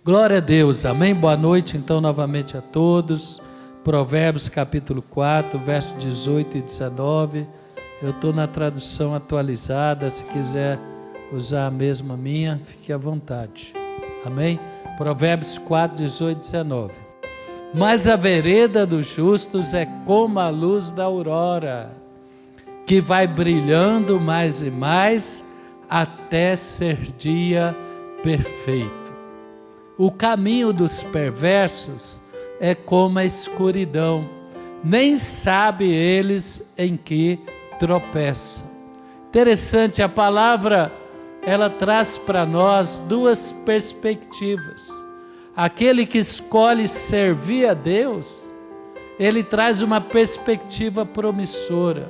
Glória a Deus, amém? Boa noite então novamente a todos. Provérbios capítulo 4, verso 18 e 19. Eu estou na tradução atualizada, se quiser usar a mesma minha, fique à vontade, amém? Provérbios 4, 18 e 19. Mas a vereda dos justos é como a luz da aurora, que vai brilhando mais e mais até ser dia perfeito. O caminho dos perversos é como a escuridão, nem sabe eles em que tropeçam. Interessante, a palavra, ela traz para nós duas perspectivas. Aquele que escolhe servir a Deus, ele traz uma perspectiva promissora.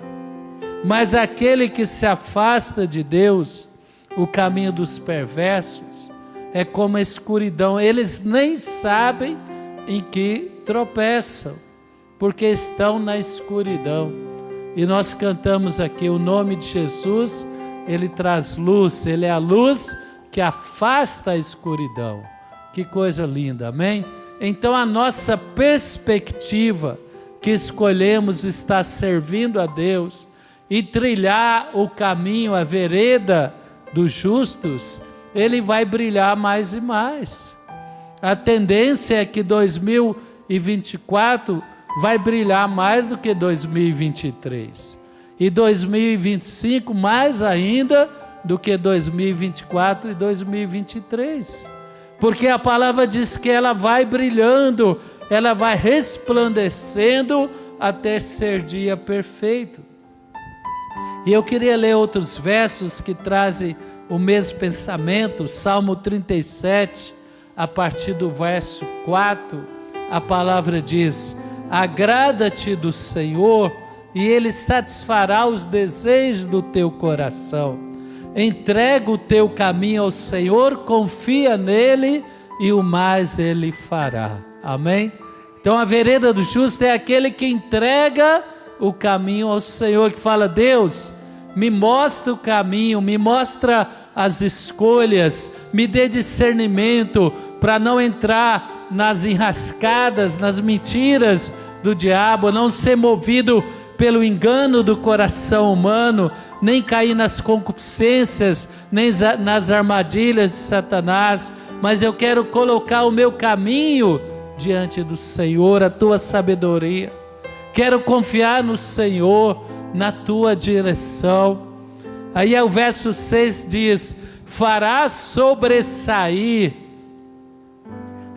Mas aquele que se afasta de Deus, o caminho dos perversos, é como a escuridão, eles nem sabem em que tropeçam, porque estão na escuridão. E nós cantamos aqui o nome de Jesus, ele traz luz, ele é a luz que afasta a escuridão. Que coisa linda, amém? Então a nossa perspectiva que escolhemos estar servindo a Deus e trilhar o caminho, a vereda dos justos, ele vai brilhar mais e mais. A tendência é que 2024 vai brilhar mais do que 2023. E 2025 mais ainda do que 2024 e 2023. Porque a palavra diz que ela vai brilhando, ela vai resplandecendo até ser dia perfeito. E eu queria ler outros versos que trazem o mesmo pensamento. Salmo 37, a partir do verso 4, a palavra diz: agrada-te do Senhor e Ele satisfará os desejos do teu coração. Entrega o teu caminho ao Senhor, confia nele e o mais Ele fará. Amém? Então a vereda do justo é aquele que entrega o caminho ao Senhor, que fala: Deus, me mostra o caminho, me mostra as escolhas, me dê discernimento para não entrar nas enrascadas, nas mentiras do diabo, não ser movido pelo engano do coração humano, nem cair nas concupiscências, nem nas armadilhas de Satanás, mas eu quero colocar o meu caminho diante do Senhor, a tua sabedoria. Quero confiar no Senhor, na tua direção. Aí o verso 6 diz: fará sobressair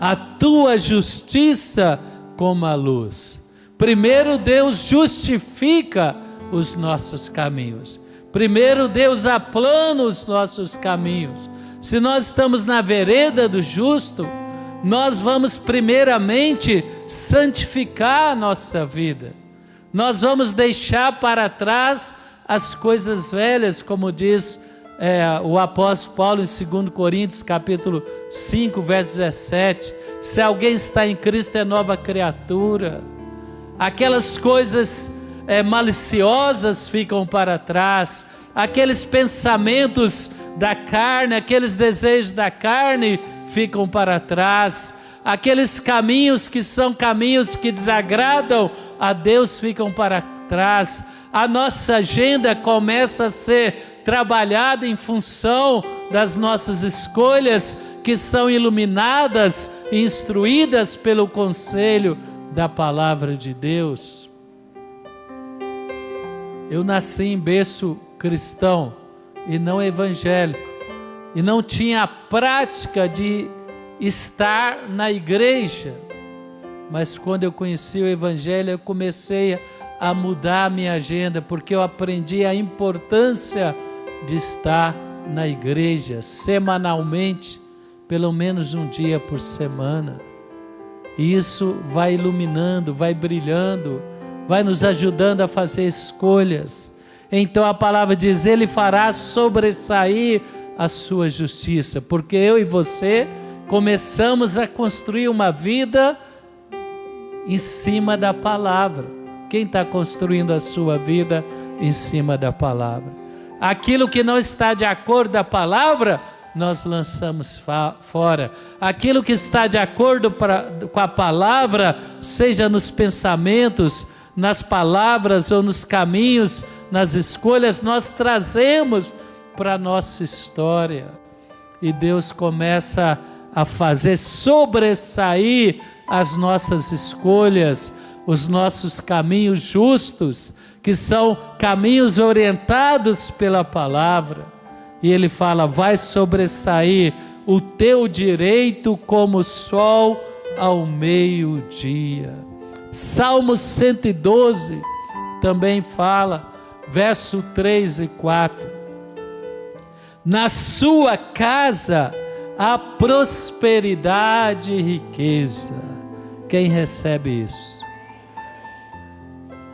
a tua justiça como a luz. Primeiro Deus justifica os nossos caminhos. Primeiro Deus aplana os nossos caminhos. Se nós estamos na vereda do justo, nós vamos primeiramente santificar a nossa vida. Nós vamos deixar para trás as coisas velhas, como diz o apóstolo Paulo em 2 Coríntios capítulo 5, verso 17. Se alguém está em Cristo, é nova criatura. Aquelas coisas maliciosas ficam para trás, aqueles pensamentos da carne, aqueles desejos da carne ficam para trás, aqueles caminhos que são caminhos que desagradam a Deus ficam para trás. A nossa agenda começa a ser trabalhada em função das nossas escolhas, que são iluminadas e instruídas pelo conselho da palavra de Deus. Eu nasci em berço cristão e não evangélico, e não tinha a prática de estar na igreja, mas quando eu conheci o evangelho, eu comecei a mudar a minha agenda, porque eu aprendi a importância de estar na igreja semanalmente, pelo menos um dia por semana. E isso vai iluminando, vai brilhando, vai nos ajudando a fazer escolhas. Então a palavra diz: Ele fará sobressair a sua justiça, porque eu e você começamos a construir uma vida em cima da palavra. Quem está construindo a sua vida em cima da palavra? Aquilo que não está de acordo com a palavra, nós lançamos fora. Aquilo que está de acordo com a palavra, seja nos pensamentos, nas palavras ou nos caminhos, nas escolhas, nós trazemos para a nossa história. E Deus começa a fazer sobressair as nossas escolhas, os nossos caminhos justos, que são caminhos orientados pela palavra. E ele fala: vai sobressair o teu direito como o sol ao meio-dia. Salmo 112 também fala, verso 3 e 4. Na sua casa há prosperidade e riqueza. Quem recebe isso?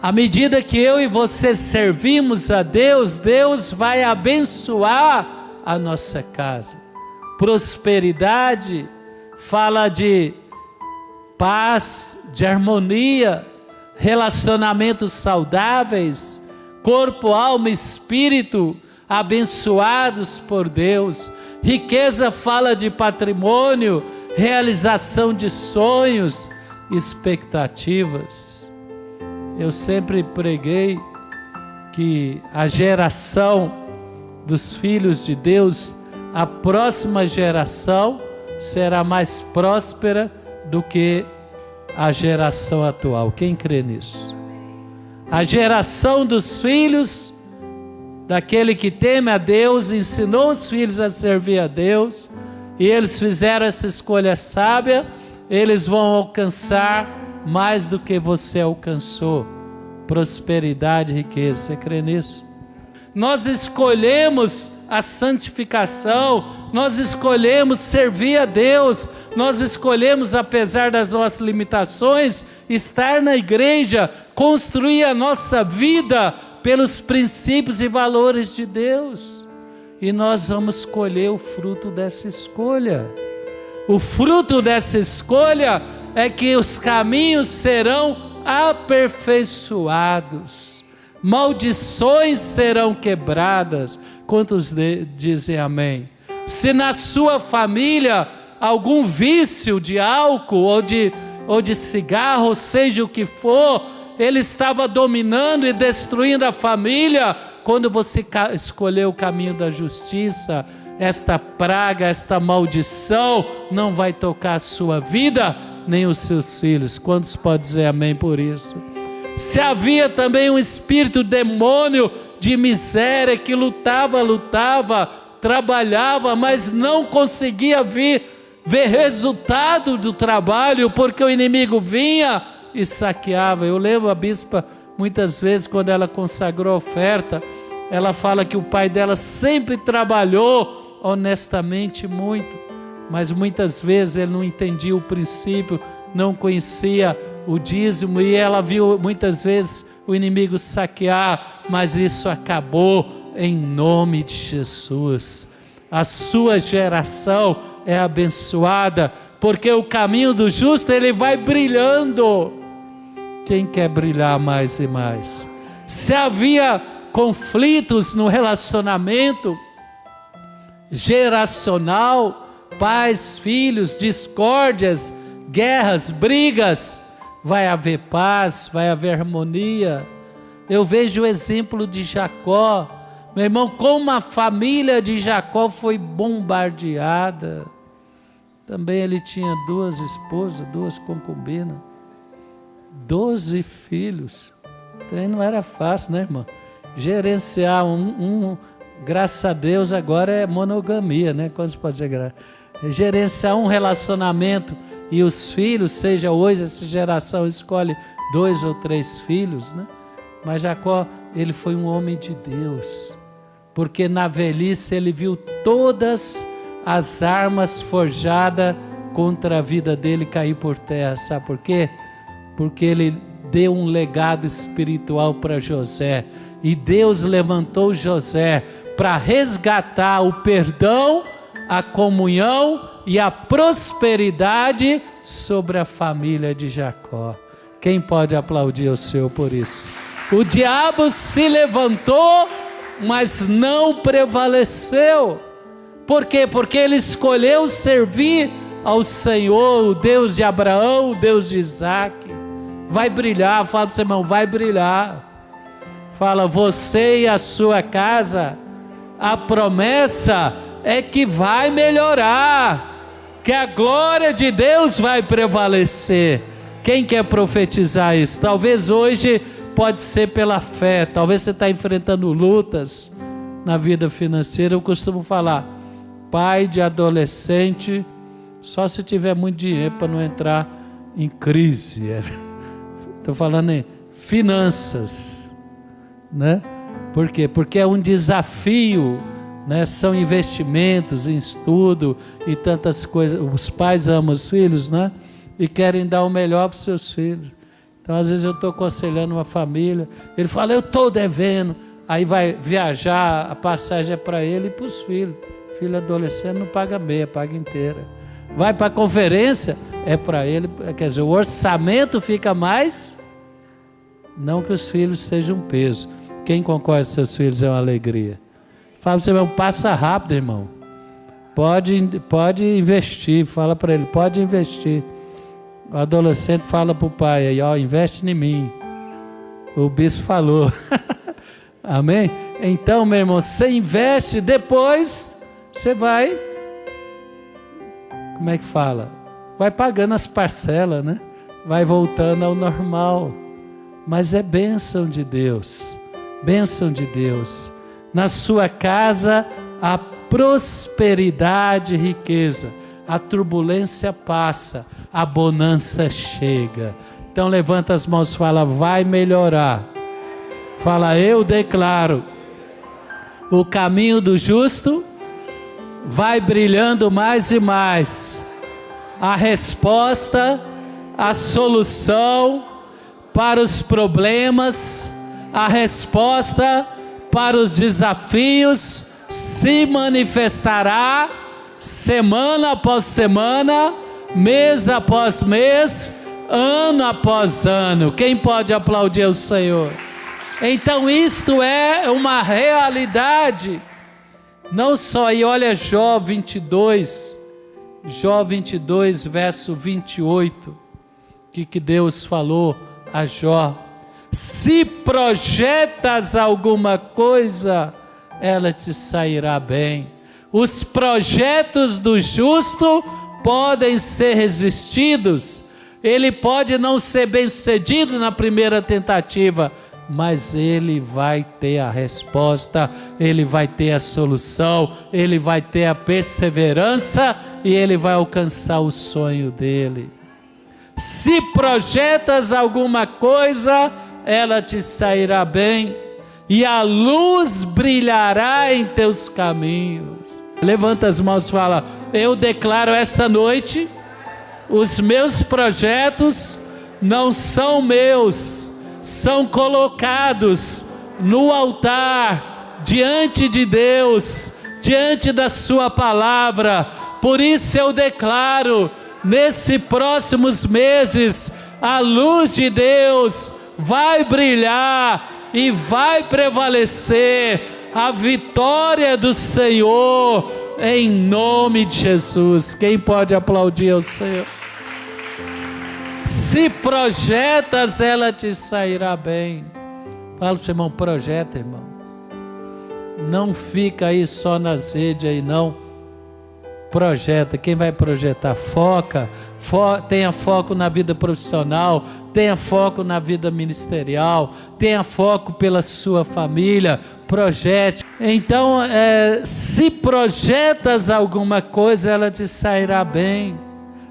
À medida que eu e você servimos a Deus, Deus vai abençoar a nossa casa. Prosperidade fala de paz, de harmonia, relacionamentos saudáveis, corpo, alma e espírito abençoados por Deus. Riqueza fala de patrimônio, realização de sonhos, expectativas. Eu sempre preguei que a geração dos filhos de Deus, a próxima geração será mais próspera do que a geração atual. Quem crê nisso? A geração dos filhos daquele que teme a Deus, ensinou os filhos a servir a Deus, e eles fizeram essa escolha sábia, eles vão alcançar mais do que você alcançou, prosperidade e riqueza. Você crê nisso? Nós escolhemos a santificação, nós escolhemos servir a Deus, nós escolhemos, apesar das nossas limitações, estar na igreja, construir a nossa vida pelos princípios e valores de Deus, e nós vamos colher o fruto dessa escolha. O fruto dessa escolha é que os caminhos serão aperfeiçoados, maldições serão quebradas. Quantos dizem amém? Se na sua família algum vício de álcool ou de cigarro, seja o que for, ele estava dominando e destruindo a família, quando você escolheu o caminho da justiça, esta praga, esta maldição não vai tocar a sua vida, nem os seus filhos. Quantos podem dizer amém por isso? Se havia também um espírito demônio de miséria que lutava, trabalhava, mas não conseguia ver resultado do trabalho, porque o inimigo vinha e saqueava. Eu lembro a bispa, muitas vezes, quando ela consagrou a oferta, ela fala que o pai dela sempre trabalhou honestamente muito, mas muitas vezes ele não entendia o princípio, não conhecia o dízimo, e ela viu muitas vezes o inimigo saquear, mas isso acabou em nome de Jesus. A sua geração é abençoada, porque o caminho do justo ele vai brilhando. Quem quer brilhar mais e mais? Se havia conflitos no relacionamento geracional, pais, filhos, discórdias, guerras, brigas, vai haver paz, vai haver harmonia. Eu vejo o exemplo de Jacó, meu irmão, como a família de Jacó foi bombardeada. Também ele tinha 2 esposas, 2 concubinas, 12 filhos. Então não era fácil, né, irmão? Gerenciar graças a Deus agora é monogamia, né? Quando se pode dizer gerenciar um relacionamento e os filhos, seja hoje essa geração escolhe 2 ou 3 filhos, né? Mas Jacó, ele foi um homem de Deus, porque na velhice ele viu todas as armas forjadas contra a vida dele cair por terra. Sabe por quê? Porque ele deu um legado espiritual para José, e Deus levantou José para resgatar o perdão, a comunhão e a prosperidade sobre a família de Jacó. Quem pode aplaudir o Senhor por isso? O diabo se levantou, mas não prevaleceu. Por quê? Porque ele escolheu servir ao Senhor, o Deus de Abraão, o Deus de Isaac. Vai brilhar, fala para o seu irmão, vai brilhar. Fala, você e a sua casa, a promessa é que vai melhorar, que a glória de Deus vai prevalecer. Quem quer profetizar isso? Talvez hoje pode ser pela fé, talvez você está enfrentando lutas na vida financeira. Eu costumo falar, pai de adolescente, só se tiver muito dinheiro para não entrar em crise. Estou falando em finanças, né? Por quê? Porque é um desafio, né? São investimentos em estudo e tantas coisas. Os pais amam os filhos, né? E querem dar o melhor para os seus filhos. Então, às vezes eu estou aconselhando uma família, ele fala, eu estou devendo. Aí vai viajar, a passagem é para ele e para os filhos. Filho adolescente não paga meia, paga inteira. Vai para a conferência, é para ele. Quer dizer, o orçamento fica mais, não que os filhos sejam um peso. Quem concorda que seus filhos é uma alegria? Fala para você, irmão, passa rápido, irmão. Pode investir, fala para ele, pode investir. O adolescente fala para o pai, aí, ó, investe em mim. O bispo falou. Amém? Então, meu irmão, você investe, depois você vai, como é que fala? Vai pagando as parcelas, né? Vai voltando ao normal. Mas é bênção de Deus. Bênção de Deus. Na sua casa, a prosperidade e riqueza. A turbulência passa, a bonança chega. Então levanta as mãos e fala, vai melhorar. Fala, eu declaro, o caminho do justo vai brilhando mais e mais. A resposta, a solução para os problemas, a resposta para os desafios se manifestará semana após semana, mês após mês, ano após ano. Quem pode aplaudir o Senhor? Então isto é uma realidade. Não só, e olha Jó 22, verso 28, que Deus falou a Jó. Se projetas alguma coisa, ela te sairá bem. Os projetos do justo podem ser resistidos. Ele pode não ser bem sucedido na primeira tentativa, mas ele vai ter a resposta, ele vai ter a solução, ele vai ter a perseverança e ele vai alcançar o sonho dele. Se projetas alguma coisa, ela te sairá bem e a luz brilhará em teus caminhos. Levanta as mãos e fala, eu declaro esta noite, os meus projetos não são meus, são colocados no altar, diante de Deus, diante da sua palavra. Por isso eu declaro, nesses próximos meses, a luz de Deus vai brilhar e vai prevalecer, a vitória do Senhor, em nome de Jesus. Quem pode aplaudir ao Senhor? Se projetas, ela te sairá bem. Fala para o seu irmão, projeta, irmão. Não fica aí só nas redes aí, não. Projeta. Quem vai projetar? Foca. Tenha foco na vida profissional, tenha foco na vida ministerial, tenha foco pela sua família. Projete. Então, se projetas alguma coisa, ela te sairá bem.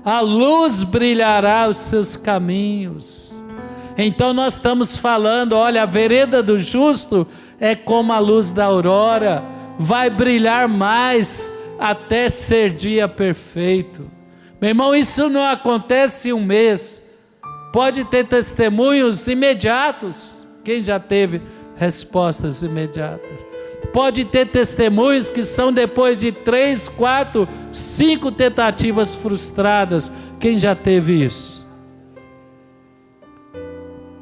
A luz brilhará os seus caminhos. Então nós estamos falando, olha, a vereda do justo é como a luz da aurora, vai brilhar mais até ser dia perfeito. Meu irmão, isso não acontece em um mês. Pode ter testemunhos imediatos. Quem já teve respostas imediatas? Pode ter testemunhos que são depois de 3, 4, 5 tentativas frustradas. Quem já teve isso?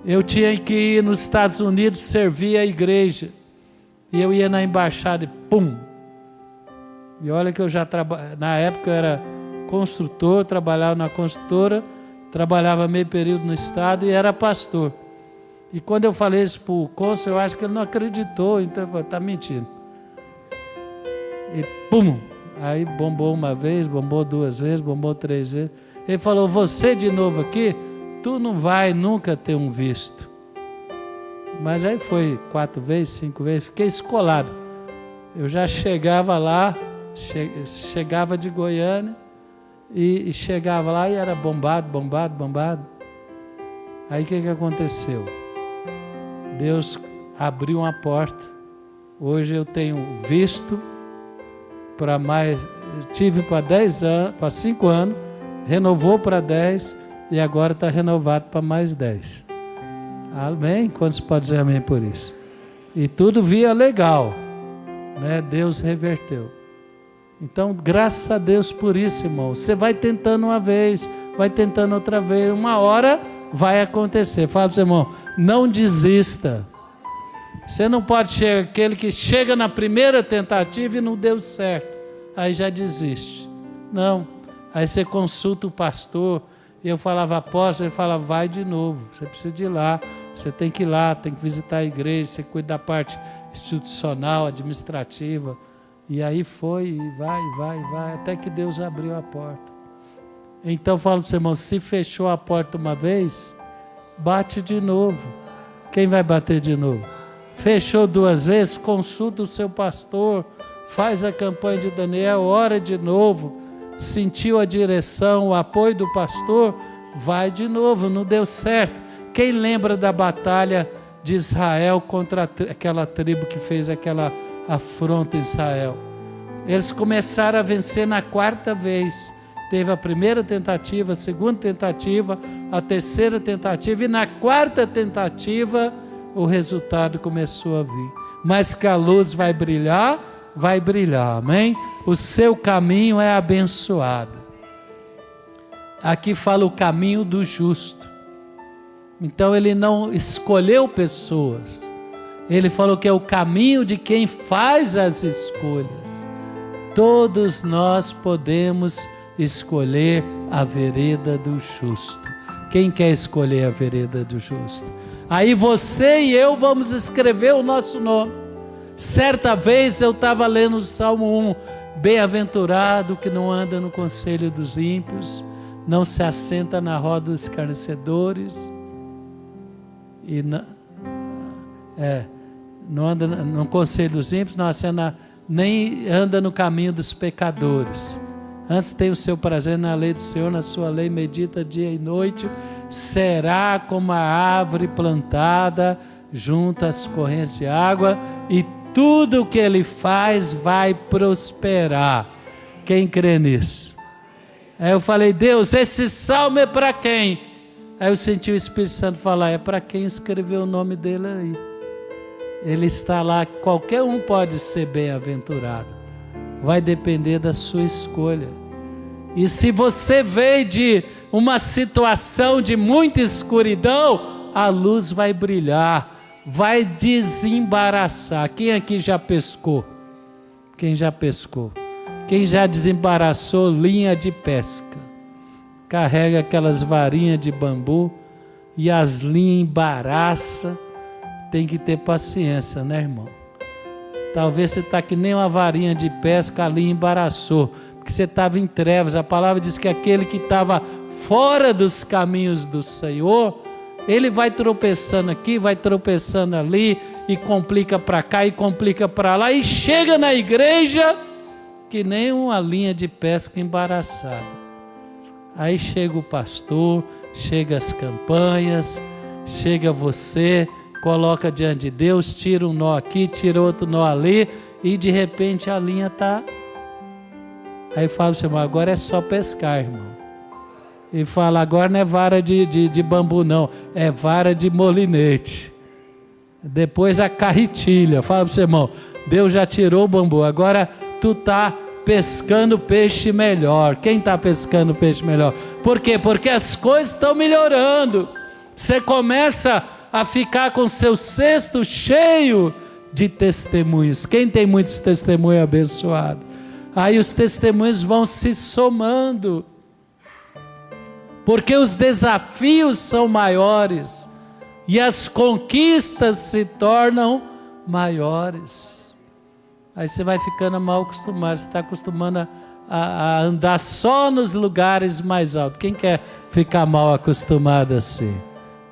Eu tinha que ir nos Estados Unidos servir a igreja. E eu ia na embaixada e pum! E olha que eu já na época eu era construtor, trabalhava na construtora, trabalhava meio período no estado e era pastor. E quando eu falei isso para o cônsul, eu acho que ele não acreditou, então ele falou, está mentindo. E pum! Aí bombou uma vez, bombou 2 vezes, bombou 3 vezes. Ele falou, você de novo aqui, tu não vai nunca ter um visto. Mas aí foi 4 vezes, 5 vezes, fiquei escolado. Eu já chegava lá, chegava de Goiânia e chegava lá e era bombado. Aí o que aconteceu? Deus abriu uma porta. Hoje eu tenho visto para mais, tive para 10 anos, para 5 anos, renovou para 10 e agora está renovado para mais 10. Amém? Quantos podem dizer amém por isso? E tudo via legal, né? Deus reverteu. Então, graças a Deus por isso, irmão. Você vai tentando uma vez, vai tentando outra vez, uma hora vai acontecer. Fala para o seu irmão, não desista. Você não pode ser aquele que chega na primeira tentativa e não deu certo, aí já desiste. Não, aí você consulta o pastor. E eu falava, apóstolo, ele falava, vai de novo, você precisa de ir lá, você tem que ir lá, tem que visitar a igreja, você cuida da parte institucional, administrativa. E aí foi, e vai, até que Deus abriu a porta. Então falo para o seu irmão, se fechou a porta uma vez, bate de novo. Quem vai bater de novo? Fechou 2 vezes, consulta o seu pastor, faz a campanha de Daniel, ora de novo. Sentiu a direção, o apoio do pastor, vai de novo, não deu certo. Quem lembra da batalha de Israel contra aquela tribo que fez aquela afronta a Israel? Eles começaram a vencer na 4ª vez. Teve a primeira tentativa, a segunda tentativa, a terceira tentativa e na 4ª tentativa o resultado começou a vir. Mas que a luz vai brilhar, amém? O seu caminho é abençoado. Aqui fala o caminho do justo. Então ele não escolheu pessoas. Ele falou que é o caminho de quem faz as escolhas. Todos nós podemos escolher a vereda do justo. Quem quer escolher a vereda do justo? Aí você e eu vamos escrever o nosso nome. Certa vez eu estava lendo o Salmo 1, bem-aventurado que não anda no conselho dos ímpios, não se assenta na roda dos escarnecedores, e não anda no conselho dos ímpios, não assenta, nem anda no caminho dos pecadores. Antes tem o seu prazer na lei do Senhor, na sua lei medita dia e noite, será como a árvore plantada junto às correntes de água, e tudo o que ele faz vai prosperar. Quem crê nisso? Aí eu falei, Deus, esse salmo é para quem? Aí eu senti o Espírito Santo falar, é para quem escreveu o nome dele aí. Ele está lá, qualquer um pode ser bem-aventurado. Vai depender da sua escolha. E se você veio de uma situação de muita escuridão, a luz vai brilhar, vai desembaraçar. Quem aqui já pescou? Quem já pescou? Quem já desembaraçou linha de pesca? Carrega aquelas varinhas de bambu e as linhas embaraçam. Tem que ter paciência, né, irmão? Talvez você está que nem uma varinha de pesca, a linha embaraçou, porque você estava em trevas. A palavra diz que aquele que estava fora dos caminhos do Senhor, ele vai tropeçando aqui, vai tropeçando ali, e complica para cá, e complica para lá, e chega na igreja que nem uma linha de pesca embaraçada. Aí chega o pastor, chega as campanhas, chega você, coloca diante de Deus, tira um nó aqui, tira outro nó ali, e de repente a linha está. Aí fala para o seu irmão, agora é só pescar, irmão. E fala, agora não é vara de bambu não, é vara de molinete. Depois a carretilha. Fala para o seu irmão, Deus já tirou o bambu, agora tu está pescando peixe melhor. Quem está pescando peixe melhor? Por quê? Porque as coisas estão melhorando. Você começa a ficar com seu cesto cheio de testemunhos. Quem tem muitos testemunhos abençoados? Aí os testemunhos vão se somando, porque os desafios são maiores e as conquistas se tornam maiores. Aí você vai ficando mal acostumado, você está acostumando a andar só nos lugares mais altos. Quem quer ficar mal acostumado assim?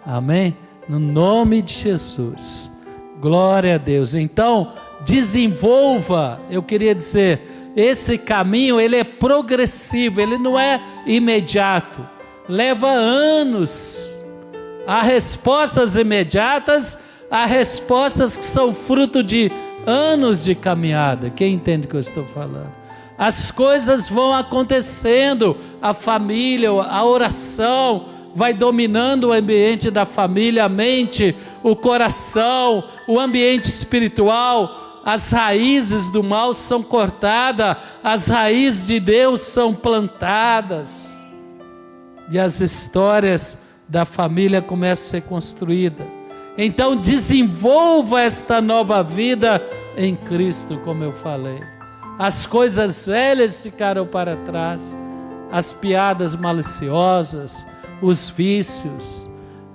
Amém? No nome de Jesus. Glória a Deus. Então, desenvolva, eu queria dizer, esse caminho, ele é progressivo, ele não é imediato. Leva anos. Há respostas imediatas, há respostas que são fruto de anos de caminhada. Quem entende o que eu estou falando? As coisas vão acontecendo, a família, a oração vai dominando o ambiente da família, a mente, o coração, o ambiente espiritual. As raízes do mal são cortadas, as raízes de Deus são plantadas, e as histórias da família começam a ser construídas. Então desenvolva esta nova vida em Cristo, como eu falei. As coisas velhas ficaram para trás, as piadas maliciosas, os vícios,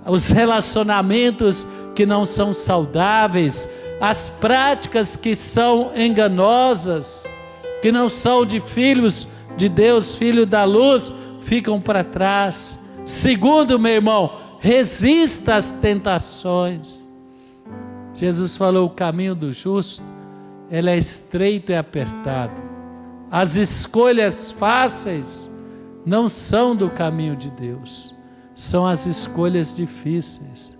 os relacionamentos que não são saudáveis, as práticas que são enganosas, que não são de filhos de Deus, filho da luz, ficam para trás. Segundo, meu irmão, resista às tentações. Jesus falou: o caminho do justo, ele é estreito e apertado. As escolhas fáceis não são do caminho de Deus, são as escolhas difíceis,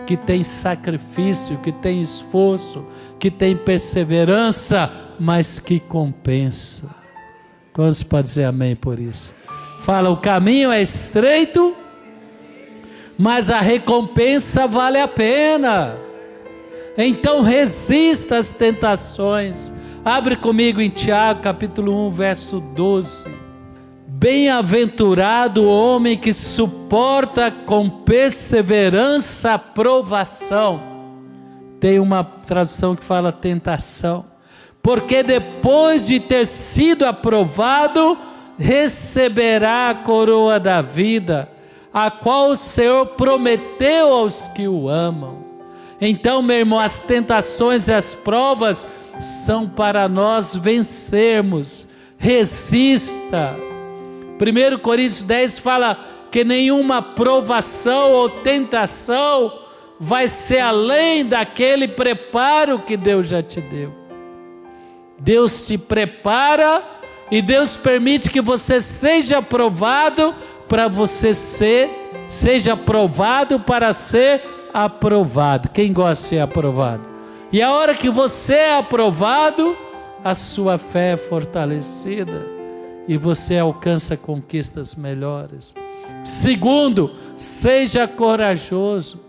que tem sacrifício, que tem esforço, que tem perseverança, mas que compensa. Quantos podem dizer amém por isso? Fala: o caminho é estreito, mas a recompensa vale a pena. Então resista às tentações. Abre comigo em Tiago capítulo 1, verso 12. Bem-aventurado o homem que suporta com perseverança a provação. Tem uma tradução que fala tentação. Porque depois de ter sido aprovado, receberá a coroa da vida, a qual o Senhor prometeu aos que o amam. Então, meu irmão, as tentações e as provas são para nós vencermos. Resista. 1 Coríntios 10 fala que nenhuma provação ou tentação vai ser além daquele preparo que Deus já te deu. Deus te prepara e Deus permite que você seja aprovado para você seja aprovado para ser aprovado. Quem gosta de ser aprovado? E a hora que você é aprovado, a sua fé é fortalecida e você alcança conquistas melhores. Segundo, seja corajoso.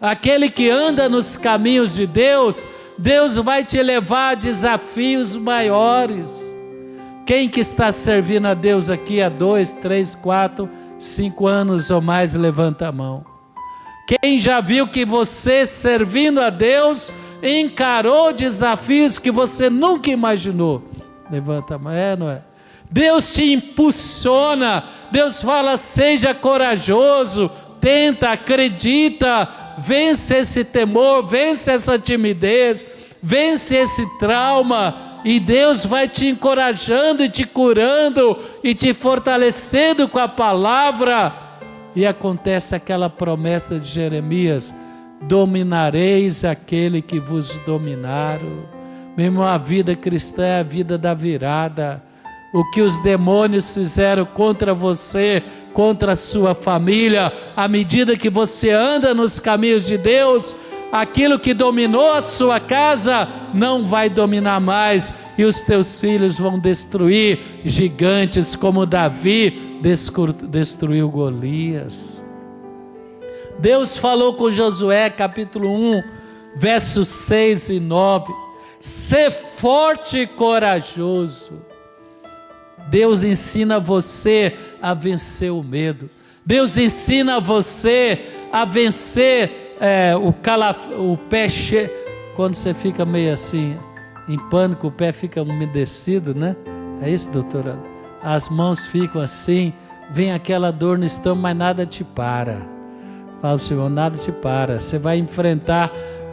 Aquele que anda nos caminhos de Deus, Deus vai te levar a desafios maiores. Quem que está servindo a Deus aqui há 2, 3, 4, 5 anos ou mais, levanta a mão. Quem já viu que você servindo a Deus encarou desafios que você nunca imaginou? Levanta a mão. É, não é? Deus te impulsiona. Deus fala: seja corajoso, tenta, acredita, vence esse temor, vence essa timidez, vence esse trauma. E Deus vai te encorajando e te curando e te fortalecendo com a palavra. E acontece aquela promessa de Jeremias: dominareis aquele que vos dominaram. Meu irmão, a vida cristã é a vida da virada. O que os demônios fizeram contra você, contra a sua família, à medida que você anda nos caminhos de Deus, aquilo que dominou a sua casa não vai dominar mais, e os teus filhos vão destruir gigantes como Davi destruiu Golias. Deus falou com Josué, capítulo 1, versos 6 e 9: sê forte e corajoso. Deus ensina você a vencer o medo. Deus ensina você a vencer o pé cheio. Quando você fica meio assim, em pânico, o pé fica umedecido, né? É isso, doutora? As mãos ficam assim, vem aquela dor no estômago, mas nada te para. Fala para o Senhor, nada te para. Você vai enfrentar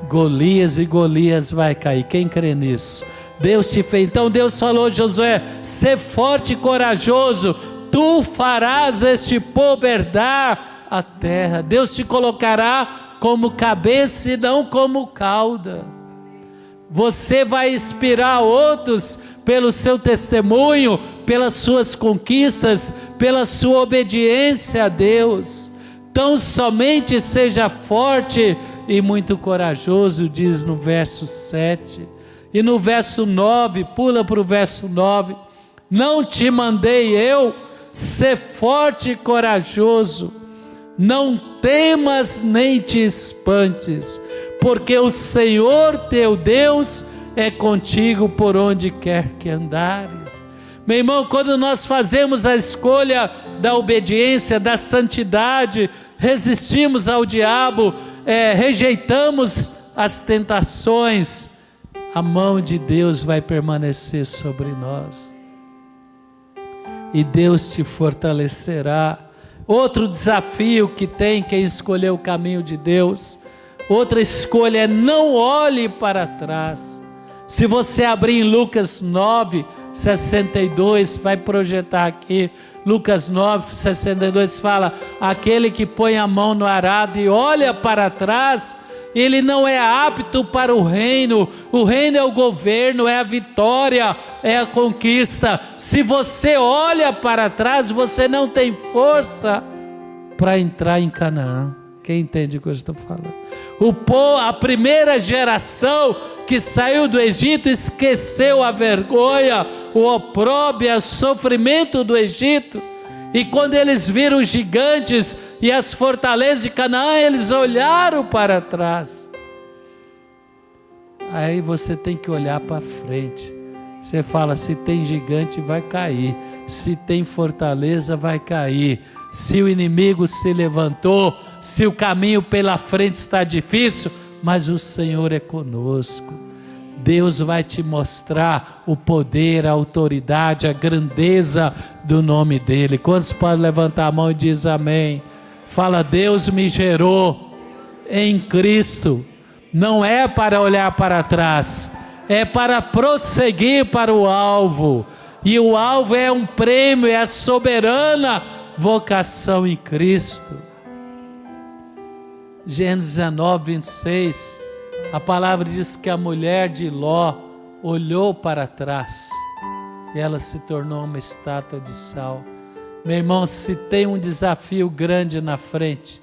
Golias e Golias vai cair. Quem crê nisso? Deus te fez. Então Deus falou, Josué, ser forte e corajoso, tu farás este povo herdar a terra. Deus te colocará como cabeça e não como cauda. Você vai inspirar outros pelo seu testemunho, pelas suas conquistas, pela sua obediência a Deus. Tão somente seja forte e muito corajoso, diz no verso 7. E no verso 9, pula para o verso 9. Não te mandei eu, ser forte e corajoso, não temas nem te espantes, porque o Senhor teu Deus é contigo por onde quer que andares. Meu irmão, quando nós fazemos a escolha da obediência, da santidade, resistimos ao diabo, rejeitamos as tentações, a mão de Deus vai permanecer sobre nós. E Deus te fortalecerá. Outro desafio que tem quem escolheu o caminho de Deus, outra escolha é não olhe para trás. Se você abrir em Lucas 9, 62, vai projetar aqui, Lucas 9, 62 fala, aquele que põe a mão no arado e olha para trás, ele não é apto para o reino é o governo, é a vitória, é a conquista. Se você olha para trás, você não tem força para entrar em Canaã. Quem entende o que eu estou falando? A primeira geração que saiu do Egito esqueceu a vergonha, o opróbrio, o sofrimento do Egito. E quando eles viram os gigantes e as fortalezas de Canaã, eles olharam para trás. Aí você tem que olhar para frente. Você fala, se tem gigante vai cair, se tem fortaleza vai cair, se o inimigo se levantou, se o caminho pela frente está difícil, mas o Senhor é conosco. Deus vai te mostrar o poder, a autoridade, a grandeza do nome dEle. Quantos podem levantar a mão e dizer amém? Fala, Deus me gerou em Cristo, não é para olhar para trás, é para prosseguir para o alvo. E o alvo é um prêmio, é a soberana vocação em Cristo. Gênesis 19, 26, a palavra diz que a mulher de Ló olhou para trás e ela se tornou uma estátua de sal. Meu irmão, se tem um desafio grande na frente,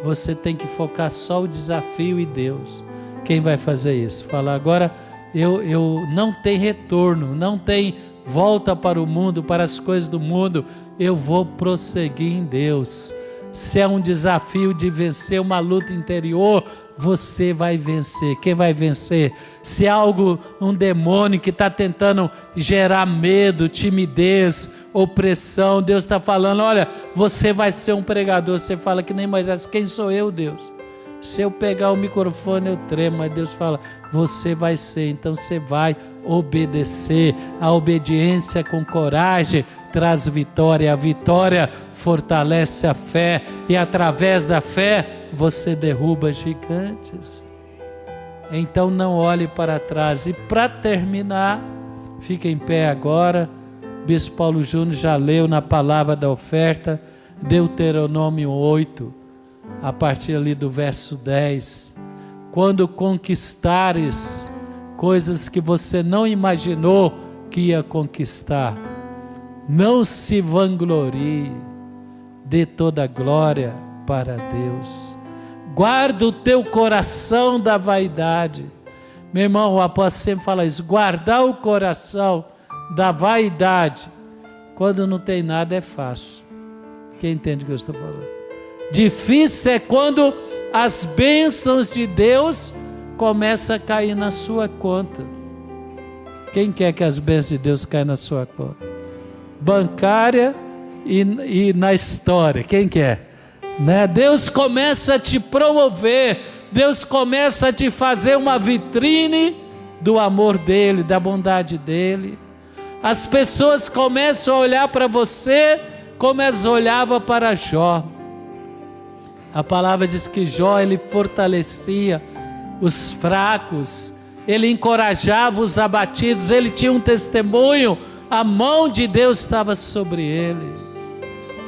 você tem que focar só o desafio e Deus. Quem vai fazer isso? Fala, agora eu não tem retorno, não tem volta para o mundo, para as coisas do mundo, eu vou prosseguir em Deus. Se é um desafio de vencer uma luta interior, você vai vencer. Quem vai vencer? Se é algo, um demônio que está tentando gerar medo, timidez, opressão, Deus está falando, olha, você vai ser um pregador. Você fala que nem Moisés, quem sou eu, Deus? Se eu pegar o microfone eu tremo, mas Deus fala, você vai ser, então você vai obedecer. A obediência com coragem traz vitória, a vitória fortalece a fé, e através da fé você derruba gigantes. Então não olhe para trás. E para terminar, fica em pé agora, Bispo Paulo Júnior já leu na palavra da oferta, Deuteronômio 8, a partir ali do verso 10, quando conquistares coisas que você não imaginou que ia conquistar, não se vanglorie, dê toda a glória para Deus. Guarda o teu coração da vaidade. Meu irmão, o apóstolo sempre fala isso, guardar o coração da vaidade, quando não tem nada é fácil. Quem entende o que eu estou falando? Difícil é quando as bênçãos de Deus começam a cair na sua conta. Quem quer que as bênçãos de Deus caiam na sua conta? Bancária e na história, quem quer? Né? Deus começa a te promover, Deus começa a te fazer uma vitrine do amor dEle, da bondade dEle. As pessoas começam a olhar para você como elas olhavam para Jó. A palavra diz que Jó, ele fortalecia os fracos, ele encorajava os abatidos, ele tinha um testemunho, a mão de Deus estava sobre ele.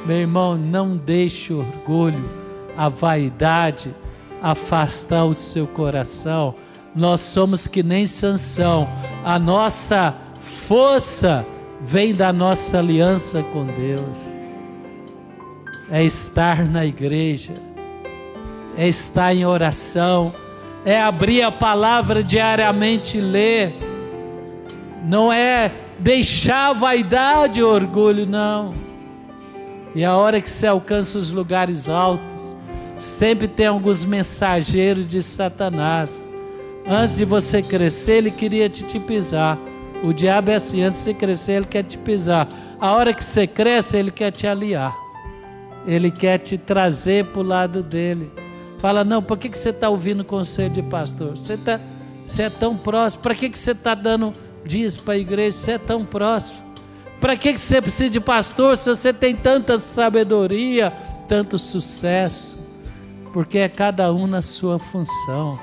Meu irmão, não deixe o orgulho, a vaidade afastar o seu coração. Nós somos que nem Sansão, a nossa força vem da nossa aliança com Deus. É estar na igreja, é estar em oração, é abrir a palavra diariamente e ler. Não é deixar a vaidade e o orgulho, não. E a hora que você alcança os lugares altos, sempre tem alguns mensageiros de Satanás. Antes de você crescer, ele queria te pisar. O diabo é assim, antes de você crescer, ele quer te pisar. A hora que você cresce, ele quer te aliar. Ele quer te trazer para o lado dele. Fala, não, por que você está ouvindo o conselho de pastor? Você é tão próximo. Para que você está dando dízimo para a igreja? Você é tão próximo. Para que você precisa de pastor se você tem tanta sabedoria, tanto sucesso? Porque é cada um na sua função.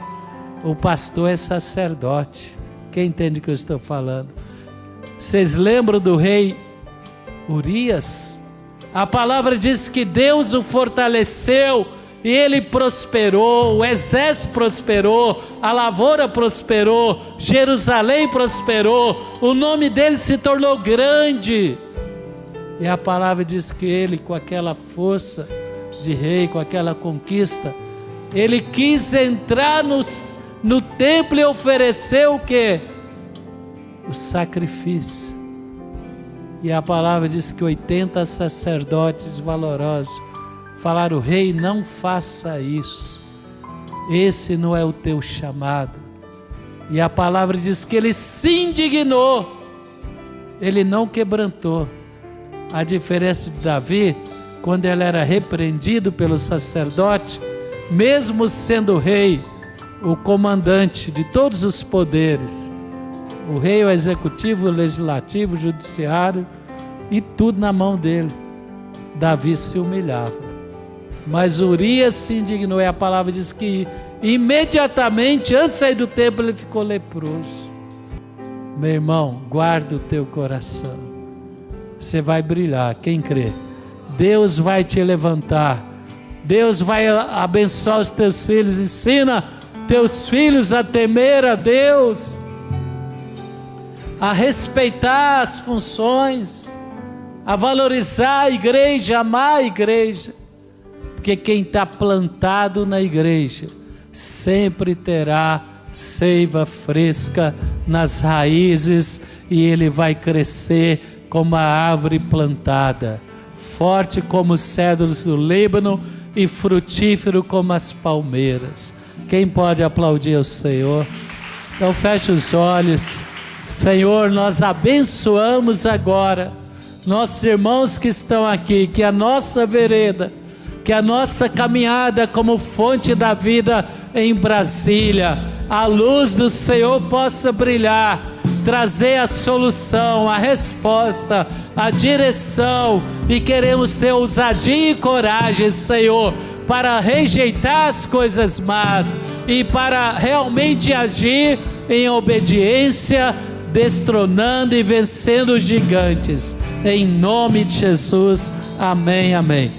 O pastor é sacerdote. Quem entende o que eu estou falando? Vocês lembram do rei Urias? A palavra diz que Deus o fortaleceu e ele prosperou, o exército prosperou, a lavoura prosperou, Jerusalém prosperou, o nome dele se tornou grande. E a palavra diz que ele, com aquela força de rei, com aquela conquista, ele quis entrar no templo e oferecer o quê? O sacrifício. E a palavra diz que 80 sacerdotes valorosos falaram, rei, não faça isso, esse não é o teu chamado. E a palavra diz que ele se indignou, ele não quebrantou. A diferença de Davi, quando ele era repreendido pelo sacerdote, mesmo sendo rei, o comandante de todos os poderes, o rei, o executivo, o legislativo, o judiciário, e tudo na mão dele, Davi se humilhava. Mas Urias se indignou, e a palavra diz que imediatamente, antes de sair do templo, ele ficou leproso. Meu irmão, guarda o teu coração, você vai brilhar, quem crê? Deus vai te levantar, Deus vai abençoar os teus filhos, ensina teus filhos a temer a Deus, a respeitar as funções, a valorizar a igreja, amar a igreja, porque quem está plantado na igreja sempre terá seiva fresca nas raízes e ele vai crescer como a árvore plantada, forte como os cedros do Líbano e frutífero como as palmeiras. Quem pode aplaudir ao Senhor? Então feche os olhos. Senhor, nós abençoamos agora nossos irmãos que estão aqui, que a nossa vereda, que a nossa caminhada como fonte da vida em Brasília, a luz do Senhor possa brilhar, trazer a solução, a resposta, a direção, e queremos ter ousadia e coragem, Senhor, para rejeitar as coisas más e para realmente agir em obediência, destronando e vencendo os gigantes. Em nome de Jesus, amém, amém.